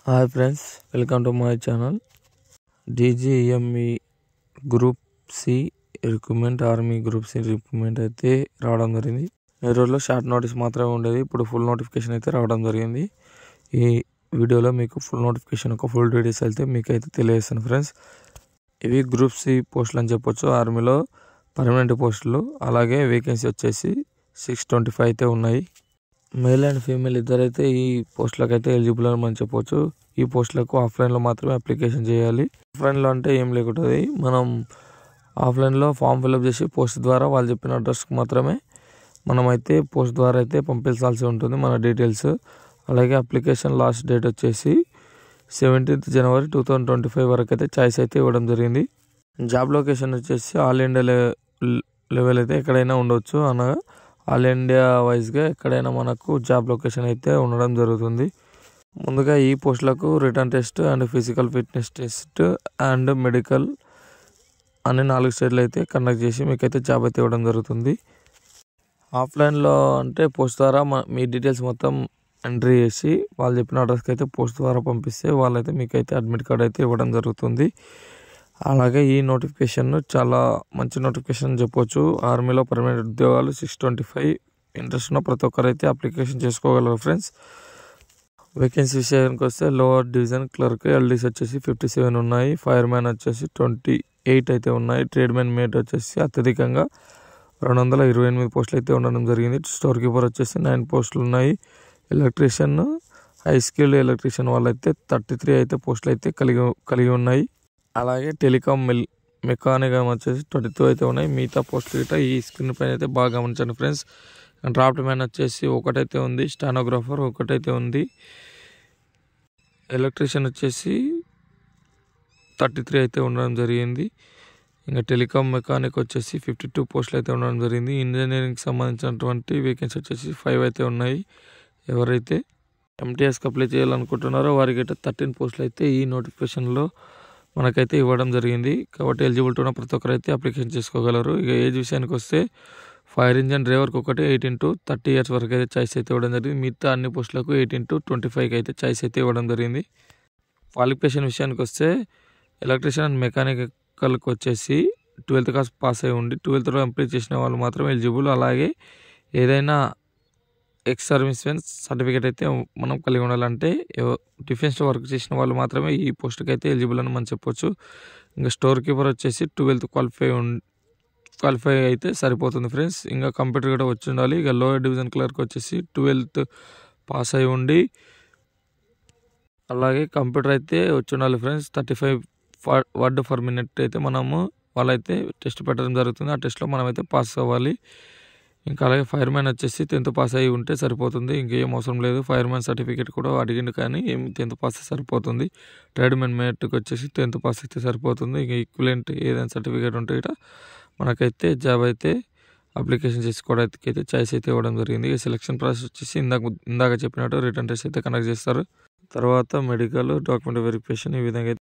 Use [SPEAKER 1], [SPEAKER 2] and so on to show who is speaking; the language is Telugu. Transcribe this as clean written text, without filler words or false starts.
[SPEAKER 1] Hi friends, welcome to my channel. DGME group C recruitment, army group C recruitment అయితే రావడం జరిగింది. ఈ రోజుల్లో షార్ట్ నోటీస్ మాత్రమే ఉండేది, ఇప్పుడు ఫుల్ నోటిఫికేషన్ అయితే రావడం జరిగింది. ఈ వీడియోలో మీకు ఫుల్ నోటిఫికేషన్ ఒక ఫుల్ డీటెయిల్స్ అయితే మీకు అయితే తెలియజేస్తాను ఫ్రెండ్స్. ఇవి గ్రూప్ సి పోస్టులు అని చెప్పొచ్చు. ఆర్మీలో పర్మనెంట్ పోస్టులు, అలాగే వేకెన్సీ వచ్చేసి 625 అయితే ఉన్నాయి. మేల్ అండ్ ఫీమేల్ ఇద్దరైతే ఈ పోస్టులకు అయితే ఎలిజిబుల్ అని మనం చెప్పవచ్చు. ఈ పోస్టులకు ఆఫ్లైన్లో మాత్రమే అప్లికేషన్ చేయాలి. ఆఫ్లైన్లో అంటే ఏం లేకుంటుంది, మనం ఆఫ్లైన్లో ఫామ్ ఫిల్అప్ చేసి పోస్ట్ ద్వారా వాళ్ళు చెప్పిన అడ్రస్కి మాత్రమే మనమైతే పోస్ట్ ద్వారా అయితే పంపించాల్సి ఉంటుంది మన డీటెయిల్స్. అలాగే అప్లికేషన్ లాస్ట్ డేట్ వచ్చేసి 17th January 2025 వరకు అయితే చాయిస్ అయితే ఇవ్వడం జరిగింది. జాబ్ లొకేషన్ వచ్చేసి ఆల్ ఇండియా లెవెల్ అయితే ఎక్కడైనా ఉండవచ్చు, అనగా ఆల్ ఇండియా వైజ్గా ఎక్కడైనా మనకు జాబ్ లొకేషన్ అయితే ఉండడం జరుగుతుంది. ముందుగా ఈ పోస్టులకు return test and physical fitness test and medical అనే 4 స్టేజ్లు అయితే కండక్ట్ చేసి మీకైతే జాబ్ అయితే ఇవ్వడం జరుగుతుంది. ఆఫ్లైన్లో అంటే పోస్ట్ ద్వారా మీ డీటెయిల్స్ మొత్తం ఎంట్రీ చేసి వాళ్ళు చెప్పిన అడ్రస్కి అయితే పోస్ట్ ద్వారా పంపిస్తే వాళ్ళైతే మీకైతే అడ్మిట్ కార్డ్ అయితే ఇవ్వడం జరుగుతుంది. అలాగే ఈ నోటిఫికేషన్ చాలా మంచి నోటిఫికేషన్ అని చెప్పొచ్చు. ఆర్మీలో పర్మనెంట్ ఉద్యోగాలు 625, ఇంట్రెస్ట్ ఉన్న ప్రతి ఒక్కరు అయితే అప్లికేషన్ చేసుకోగలరు ఫ్రెండ్స్. వేకెన్సీ విషయానికి వస్తే లోవర్ డివిజన్ క్లర్క్ ఎల్డీస్ వచ్చేసి 57 ఉన్నాయి, ఫైర్ మ్యాన్ వచ్చేసి 28 అయితే ఉన్నాయి, ట్రేడ్మెన్ మేట్ వచ్చేసి అత్యధికంగా 228 పోస్టులు అయితే ఉండడం జరిగింది. స్టోర్ కీపర్ వచ్చేసి 9 పోస్టులు ఉన్నాయి. ఎలక్ట్రీషియన్, హై స్కిల్డ్ ఎలక్ట్రీషియన్ వాళ్ళైతే 33 అయితే పోస్టులు అయితే కలిగి ఉన్నాయి. అలాగే టెలికాం మెకానిక్ వచ్చేసి 22 అయితే ఉన్నాయి. మిగతా పోస్టులు గిట్ట ఈ స్క్రీన్ పైన అయితే బాగా గమనించండి ఫ్రెండ్స్. డ్రాఫ్ట్ మ్యాన్ వచ్చేసి 1 అయితే ఉంది, స్టానోగ్రాఫర్ 1 అయితే ఉంది, ఎలక్ట్రీషియన్ వచ్చేసి 33 అయితే ఉండడం జరిగింది. ఇంకా టెలికాం మెకానిక్ వచ్చేసి 52 పోస్టులు అయితే ఉండడం జరిగింది. ఇంజనీరింగ్కి సంబంధించినటువంటి వేకెన్సీ వచ్చేసి 5 అయితే ఉన్నాయి. ఎవరైతే MTSకి అప్లై చేయాలనుకుంటున్నారో వారికి అయితే 13 పోస్టులు అయితే ఈ నోటిఫికేషన్లో మనకైతే ఇవ్వడం జరిగింది. కాబట్టి ఎలిజిబిలిటీ ఉన్న ప్రతి ఒక్కరు అయితే అప్లికేషన్ చేసుకోగలరు. ఇక ఏజ్ విషయానికి వస్తే ఫైర్ ఇంజన్ డ్రైవర్కి 18 to 30 years వరకు అయితే చాయిస్ అయితే ఇవ్వడం జరిగింది. మిగతా అన్ని పోస్టులకు 18 to 25 అయితే చాయిస్ అయితే ఇవ్వడం జరిగింది. క్వాలిఫికేషన్ విషయానికి వస్తే ఎలక్ట్రీషియన్ అండ్ మెకానికల్కి వచ్చేసి 12th క్లాస్ పాస్ అయి ఉండి 12thలో ఎంప్లాయ్ చేసిన వాళ్ళు మాత్రం ఎలిజిబుల్. అలాగే ఏదైనా ఎక్స్ సర్వీస్ మెన్ సర్టిఫికేట్ అయితే మనం కలిగి ఉండాలంటే డిఫెన్స్లో వర్క్ చేసిన వాళ్ళు మాత్రమే ఈ పోస్ట్కి అయితే ఎలిజిబుల్ అని మనం చెప్పొచ్చు. ఇంకా స్టోర్ కీపర్ వచ్చేసి 12th క్వాలిఫై అయితే సరిపోతుంది ఫ్రెండ్స్. ఇంకా కంప్యూటర్ కూడా వచ్చి ఉండాలి. ఇక లోయర్ డివిజన్ క్లర్క్ వచ్చేసి 12th పాస్ అయి ఉండి అలాగే కంప్యూటర్ అయితే వచ్చి ఉండాలి ఫ్రెండ్స్. 35 వర్డ్ ఫర్ మినిట్ అయితే మనము వాళ్ళైతే టెస్ట్ పెట్టడం జరుగుతుంది. ఆ టెస్ట్లో మనమైతే పాస్ అవ్వాలి. ఇంకా అలాగే ఫైర్ మ్యాన్ వచ్చేసి 10th పాస్ అయి ఉంటే సరిపోతుంది, ఇంకేం అవసరం లేదు. ఫైర్ మ్యాన్ సర్టిఫికేట్ కూడా అడిగిండు కానీ 10th పాస్ సరిపోతుంది. ట్రేడ్మెన్ మేట్కి వచ్చేసి 10th పాస్ అయితే సరిపోతుంది. ఇంకా ఈక్వలెంట్ ఏదైనా సర్టిఫికేట్ ఉంటే ఇట మనకైతే జాబ్ అయితే అప్లికేషన్ చేసుకోవడానికి అయితే చాయిస్ అయితే ఇవ్వడం జరిగింది. ఇక సెలక్షన్ ప్రాసెస్ వచ్చేసి ఇందాక చెప్పినట్టు రిటర్న్ టెస్ట్ అయితే కండక్ట్ చేస్తారు. తర్వాత మెడికల్, డాక్యుమెంట్ వెరిఫికేషన్ ఈ విధంగా